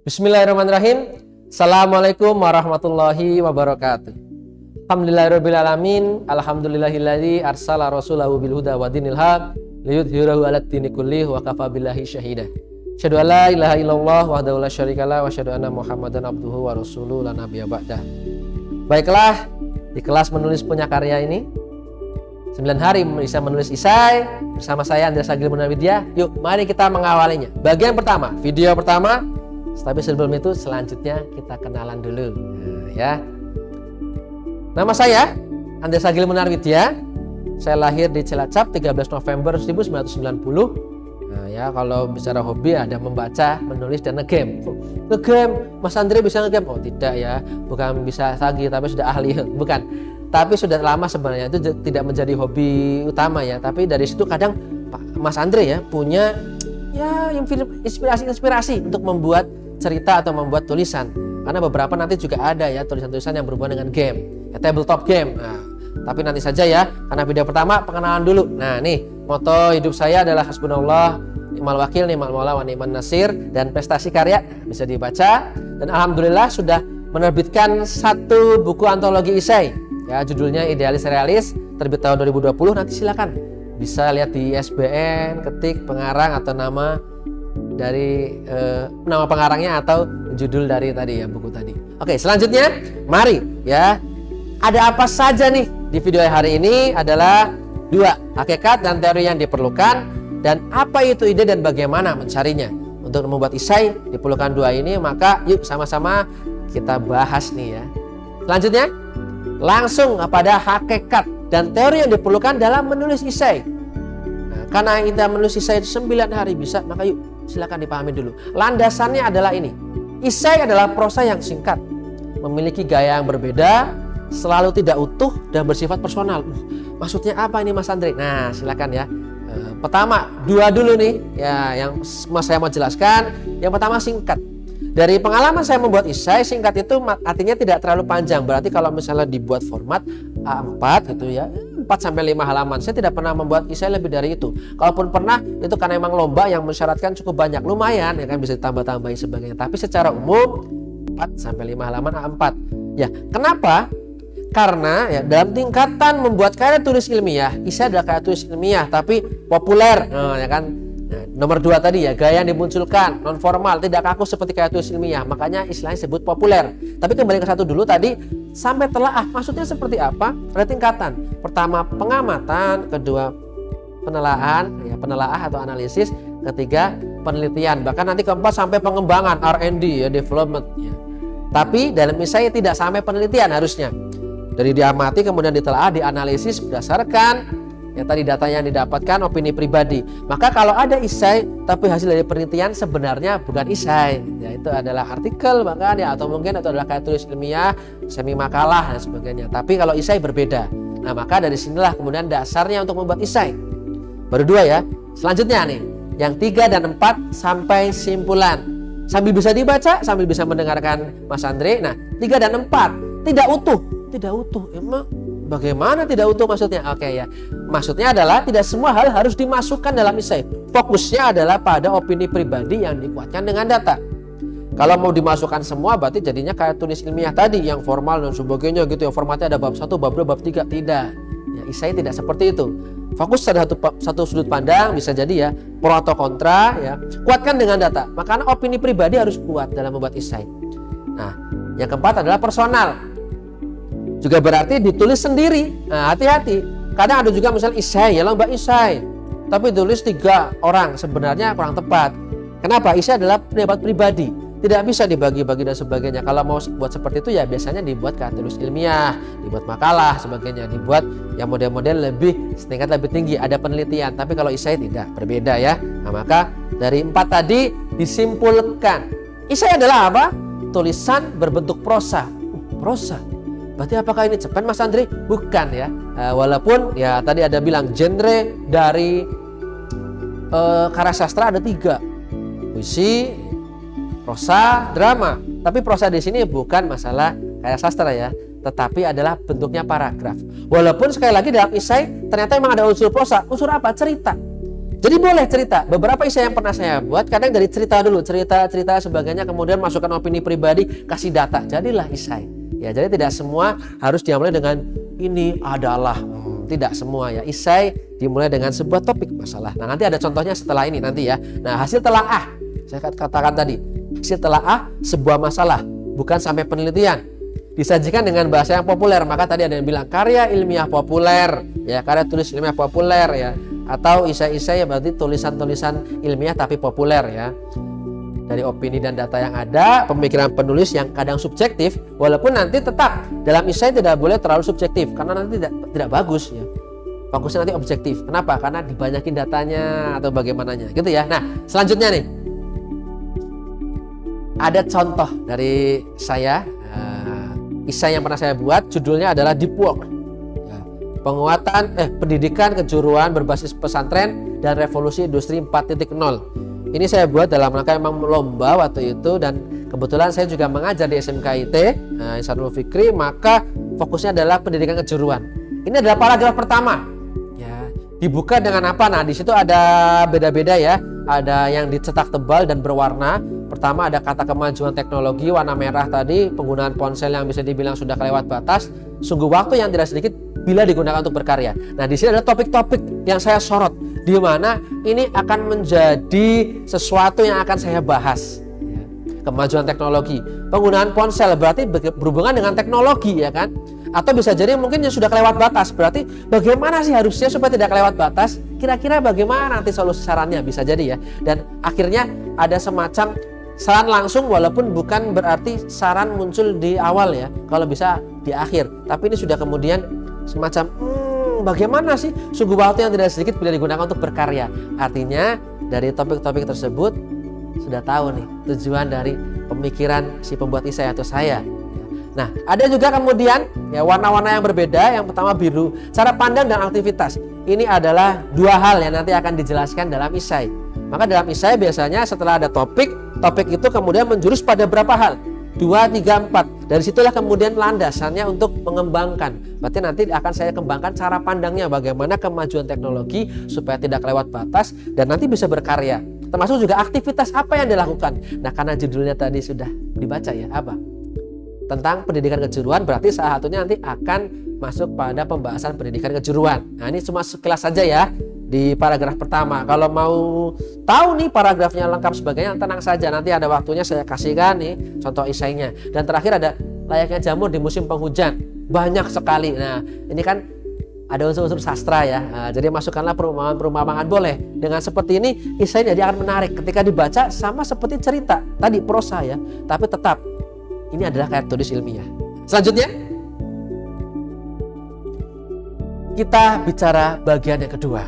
Bismillahirrahmanirrahim. Assalamualaikum warahmatullahi wabarakatuh. Alhamdulillahirrabbilalamin. Alhamdulillahilladzi arsala rasulahu bil huda wa dinil haq liyudhhirahu 'alad dini kullih wa kafa billahi syahida. Asyhadu an la ilaha illallah wahdahu la syarikalah wa asyhadu anna Muhammadan abduhu wa rasuluhu la nabiyya ba'dah. Baiklah, di kelas menulis punya karya ini 9 hari bisa menulis esai bersama saya Andreas Agil Munawidya. Yuk, mari kita mengawalinya. Bagian pertama, video pertama. Tapi sebelum itu selanjutnya kita kenalan dulu ya. Nama saya Andreas Agil Munawidya. Saya lahir di Cilacap 13 November 1990. Nah ya, kalau bicara hobi ada membaca, menulis dan ngegame. Ngegame, Mas Andre bisa ngegame? Oh tidak ya, bukan bisa lagi tapi sudah ahli, bukan. Tapi sudah lama sebenarnya, itu tidak menjadi hobi utama ya. Tapi dari situ kadang Mas Andre ya punya ya inspirasi untuk membuat cerita atau membuat tulisan, karena beberapa nanti juga ada ya tulisan-tulisan yang berhubungan dengan game ya, tabletop game. Nah, tapi nanti saja ya, karena video pertama pengenalan dulu. Nah nih, moto hidup saya adalah hasbunallah ni'mal wakil ni'mal maula wa ni'man nasir, dan prestasi karya bisa dibaca, dan alhamdulillah sudah menerbitkan satu buku antologi esai ya, judulnya Idealis Realis, terbit tahun 2020. Nanti silakan bisa lihat di ISBN, ketik pengarang atau nama dari nama pengarangnya atau judul dari tadi ya, buku tadi. Oke, selanjutnya mari ya. Ada apa saja nih di video hari ini adalah 2, hakikat dan teori yang diperlukan, dan apa itu ide dan bagaimana mencarinya. Untuk membuat esai diperlukan 2 ini, maka yuk sama-sama kita bahas nih ya. Selanjutnya langsung pada hakikat dan teori yang diperlukan dalam menulis esai. Nah, karena kita menulis esai 9 hari bisa, maka yuk silakan dipahami dulu. Landasannya adalah ini. Esai adalah prosa yang singkat, memiliki gaya yang berbeda, selalu tidak utuh dan bersifat personal. Maksudnya apa ini Mas Andre? Nah, silakan ya. Pertama, 2 dulu nih ya yang saya mau jelaskan. Yang pertama singkat. Dari pengalaman saya membuat esai, singkat itu artinya tidak terlalu panjang. Berarti kalau misalnya dibuat format A4 gitu ya, 4-5 halaman. Saya tidak pernah membuat esai lebih dari itu. Kalaupun pernah, itu karena memang lomba yang mensyaratkan cukup banyak. Lumayan ya kan, bisa ditambah-tambahin sebagainya. Tapi secara umum 4-5 halaman A4. Ya, kenapa? Karena ya dalam tingkatan membuat karya tulis ilmiah, esai adalah karya tulis ilmiah tapi populer. Nah, ya kan? Nah, nomor 2 tadi ya, gaya yang dimunculkan non formal, tidak kaku seperti karya tulis ilmiah, makanya istilahnya disebut populer. Tapi kembali ke 1 dulu tadi, sampai telaah, maksudnya seperti apa? Ada tingkatan. Pertama pengamatan, kedua penelaahan ya, penelaah atau analisis, ketiga penelitian, bahkan nanti keempat sampai pengembangan R&D ya, development ya. Tapi dalam esai tidak sampai penelitian harusnya. Dari diamati kemudian ditelaah, dianalisis berdasarkan ya tadi data yang didapatkan, opini pribadi. Maka kalau ada esai tapi hasil dari penelitian, sebenarnya bukan esai ya, itu adalah artikel bahkan ya, atau mungkin itu adalah kayak tulis ilmiah, semi makalah dan sebagainya. Tapi kalau esai berbeda. Nah, maka dari sinilah kemudian dasarnya untuk membuat esai. Baru 2 ya. Selanjutnya nih, yang 3 dan 4 sampai simpulan. Sambil bisa dibaca, sambil bisa mendengarkan Mas Andre. Nah, 3 dan 4 tidak utuh. Tidak utuh. Emang bagaimana tidak utuh maksudnya? Oke ya. Maksudnya adalah tidak semua hal harus dimasukkan dalam esai. Fokusnya adalah pada opini pribadi yang dikuatkan dengan data. Kalau mau dimasukkan semua berarti jadinya kayak tulis ilmiah tadi yang formal dan sebagainya gitu ya. Formatnya ada bab 1, bab 2, bab 3. Tidak. Ya, esai tidak seperti itu. Fokus pada satu sudut pandang, bisa jadi ya pro atau kontra ya. Kuatkan dengan data. Makanya opini pribadi harus kuat dalam membuat esai. Nah, yang keempat adalah personal. Juga berarti ditulis sendiri. Nah, hati-hati. Kadang ada juga misalnya esai ya, lomba esai, tapi tulis 3 orang, sebenarnya kurang tepat. Kenapa? Esai adalah pendapat pribadi, tidak bisa dibagi-bagi dan sebagainya. Kalau mau buat seperti itu ya biasanya dibuat kayak tulis ilmiah, dibuat makalah sebagainya, dibuat yang model-model lebih setingkat lebih tinggi, ada penelitian. Tapi kalau esai tidak, berbeda ya. Nah, maka dari 4 tadi disimpulkan, esai adalah apa? Tulisan berbentuk prosa. Prosa. Berarti apakah ini cerpen Mas Andre? Bukan ya. Walaupun ya tadi ada bilang genre dari karya sastra ada 3. Puisi, prosa, drama. Tapi prosa di sini bukan masalah karya sastra ya, tetapi adalah bentuknya paragraf. Walaupun sekali lagi dalam esai ternyata memang ada unsur prosa. Unsur apa? Cerita. Jadi boleh cerita. Beberapa isai yang pernah saya buat, kadang dari cerita dulu, cerita sebagainya, kemudian masukkan opini pribadi, kasih data, jadilah isai. Ya, jadi tidak semua harus diambil dengan ini adalah, tidak semua ya. Isai dimulai dengan sebuah topik masalah. Nah, nanti ada contohnya setelah ini nanti ya. Nah, hasil telaah, saya katakan tadi, hasil telaah sebuah masalah, bukan sampai penelitian. Disajikan dengan bahasa yang populer, maka tadi ada yang bilang karya ilmiah populer, ya, karya tulis ilmiah populer ya. Atau isai-isai ya berarti tulisan-tulisan ilmiah tapi populer ya. Dari opini dan data yang ada, pemikiran penulis yang kadang subjektif, walaupun nanti tetap dalam isai tidak boleh terlalu subjektif karena nanti tidak bagus ya. Fokusnya nanti objektif. Kenapa? Karena dibanyakin datanya atau bagaimananya, gitu ya. Nah, selanjutnya nih. Ada contoh dari saya, isai yang pernah saya buat, judulnya adalah Deep Work. Penguatan pendidikan kejuruan berbasis pesantren dan revolusi industri 4.0. Ini saya buat dalam rangka memang lomba waktu itu, dan kebetulan saya juga mengajar di SMKIT Ihsanul Fikri, maka fokusnya adalah pendidikan kejuruan. Ini adalah paragraf pertama. Ya, dibuka dengan apa? Nah, di situ ada beda-beda ya. Ada yang dicetak tebal dan berwarna. Pertama ada kata kemajuan teknologi, warna merah tadi, penggunaan ponsel yang bisa dibilang sudah kelewat batas, sungguh waktu yang tidak sedikit bila digunakan untuk berkarya. Nah, di sini ada topik-topik yang saya sorot, di mana ini akan menjadi sesuatu yang akan saya bahas. Kemajuan teknologi, penggunaan ponsel berarti berhubungan dengan teknologi ya kan? Atau bisa jadi mungkin yang sudah kelewat batas, berarti bagaimana sih harusnya supaya tidak kelewat batas? Kira-kira bagaimana nanti solusi sarannya, bisa jadi ya. Dan akhirnya ada semacam saran langsung, walaupun bukan berarti saran muncul di awal ya, kalau bisa di akhir. Tapi ini sudah kemudian semacam bagaimana sih sungguh waktu yang tidak sedikit bila digunakan untuk berkarya. Artinya dari topik-topik tersebut sudah tahu nih tujuan dari pemikiran si pembuat isai atau saya. Nah, ada juga kemudian ya warna-warna yang berbeda. Yang pertama biru, cara pandang dan aktivitas. Ini adalah dua hal yang nanti akan dijelaskan dalam isai. Maka dalam isai biasanya setelah ada topik itu kemudian menjurus pada berapa hal? 2, 3, 4. Dari situlah kemudian landasannya untuk mengembangkan. Berarti nanti akan saya kembangkan cara pandangnya, bagaimana kemajuan teknologi supaya tidak lewat batas dan nanti bisa berkarya. Termasuk juga aktivitas apa yang dilakukan. Nah, karena judulnya tadi sudah dibaca ya, apa? Tentang pendidikan kejuruan, berarti salah satunya nanti akan masuk pada pembahasan pendidikan kejuruan. Nah, ini cuma sekilas saja ya di paragraf pertama. Kalau mau tahu nih paragrafnya lengkap sebagainya, tenang saja, nanti ada waktunya saya kasihkan nih contoh isainya. Dan terakhir ada layaknya jamur di musim penghujan, banyak sekali. Nah, ini kan ada unsur-unsur sastra ya. Nah, jadi masukkanlah perumpamaan boleh. Dengan seperti ini isainya dia akan menarik ketika dibaca, sama seperti cerita tadi prosa ya, tapi tetap ini adalah karya tulis ilmiah. Selanjutnya kita bicara bagian yang kedua.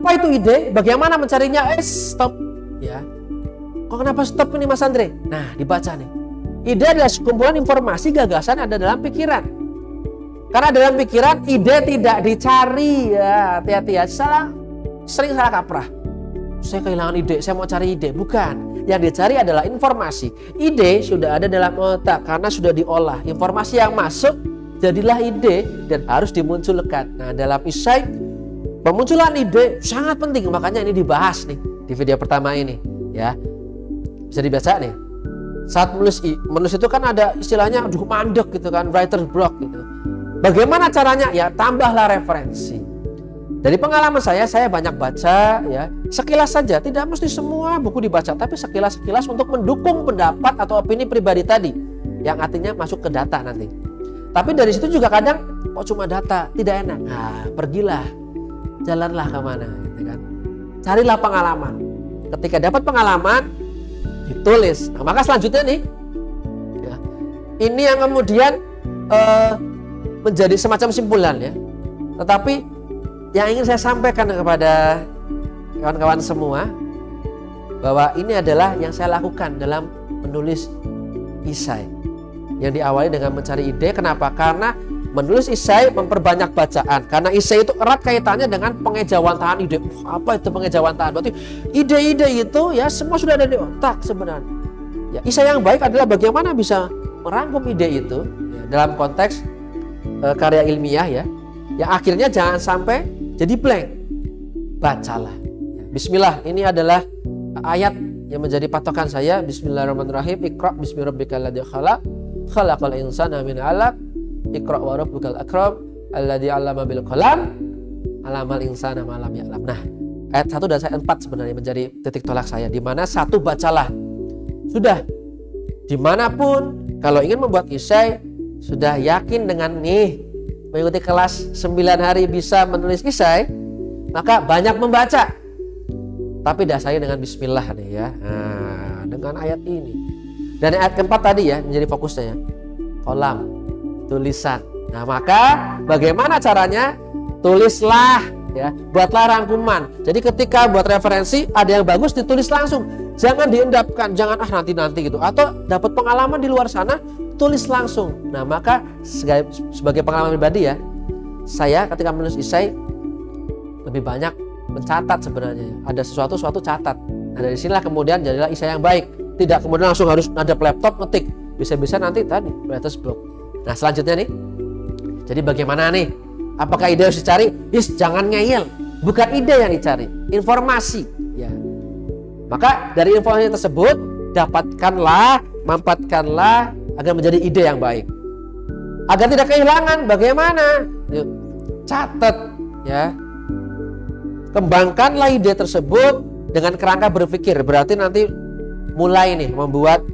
Apa itu ide? Bagaimana mencarinya? Stop ya. Kok kenapa stop ini Mas Andre? Nah, dibaca nih. Ide adalah sekumpulan informasi gagasan ada dalam pikiran. Karena dalam pikiran ide tidak dicari ya. Hati-hati ya. Sering salah kaprah. Saya kehilangan ide, saya mau cari ide. Bukan. Yang dicari adalah informasi. Ide sudah ada dalam otak karena sudah diolah. Informasi yang masuk jadilah ide dan harus dimunculkan. Nah, dalam isai pemunculan ide sangat penting, makanya ini dibahas nih di video pertama ini ya. Bisa dibaca nih. Saat menulis itu kan ada istilahnya mandek gitu kan, writer's block gitu. Bagaimana caranya? Ya tambahlah referensi. Dari pengalaman saya banyak baca ya, sekilas saja, tidak mesti semua buku dibaca, tapi sekilas-sekilas untuk mendukung pendapat atau opini pribadi tadi, yang artinya masuk ke data nanti. Tapi dari situ juga kadang kok cuma data, tidak enak. Nah, pergilah, jalanlah kemana, gitu kan? Carilah pengalaman. Ketika dapat pengalaman, ditulis. Nah, maka selanjutnya nih, ya, ini yang kemudian menjadi semacam simpulan ya. Tetapi yang ingin saya sampaikan kepada kawan-kawan semua, bahwa ini adalah yang saya lakukan dalam menulis isai. Yang diawali dengan mencari ide. Kenapa? Karena menulis isai memperbanyak bacaan. Karena isai itu erat kaitannya dengan pengejawantahan ide. Apa itu pengejawantahan? Berarti ide-ide itu ya semua sudah ada di otak sebenarnya. Ya, isai yang baik adalah bagaimana bisa merangkum ide itu ya, dalam konteks karya ilmiah ya. Yang akhirnya jangan sampai jadi blank. Bacalah. Bismillah, ini adalah ayat yang menjadi patokan saya. Bismillahirrahmanirrahim. Iqra bismi rabbikal ladzi khalaq, khalaqal insana min 'alaq, Iqra wa rabbukal akram, alladzi 'allama bil qalam, 'allamal insana ma lam ya'lam. Nah, ayat 1 dan ayat 4 sebenarnya menjadi titik tolak saya, di mana 1 bacalah. Sudah dimanapun kalau ingin membuat isai, sudah yakin dengan nih mengikuti kelas 9 hari bisa menulis isai, maka banyak membaca. Tapi dasarnya dengan bismillah nih ya. Nah, dengan ayat ini. Dan ayat keempat tadi ya menjadi fokusnya ya. Kolam, tulisan. Nah, maka bagaimana caranya? Tulislah ya, buatlah rangkuman. Jadi ketika buat referensi ada yang bagus ditulis langsung. Jangan diendapkan, jangan nanti gitu. Atau dapat pengalaman di luar sana, tulis langsung. Nah, maka sebagai pengalaman pribadi ya, saya ketika menulis isai lebih banyak mencatat sebenarnya. Ada sesuatu catat. Nah, dari sinilah kemudian jadilah isai yang baik. Tidak kemudian langsung harus ada laptop ngetik. Bisa-bisa nanti tadi writer's block. Nah, selanjutnya nih. Jadi bagaimana nih? Apakah ide harus dicari? Jangan ngeyel. Bukan ide yang dicari, informasi. Ya. Maka dari informasi tersebut manfaatkanlah agar menjadi ide yang baik. Agar tidak kehilangan, bagaimana? Yuk, catat ya. Kembangkanlah ide tersebut dengan kerangka berpikir. Berarti nanti mulai nih membuat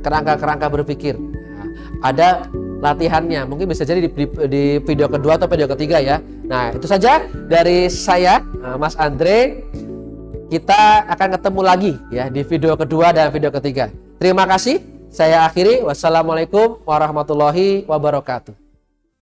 kerangka berpikir. Nah, ada latihannya, mungkin bisa jadi di video kedua atau video ketiga ya. Nah, itu saja dari saya, Mas Andre. Kita akan ketemu lagi ya di video kedua dan video ketiga. Terima kasih. Saya akhiri. Wassalamualaikum warahmatullahi wabarakatuh.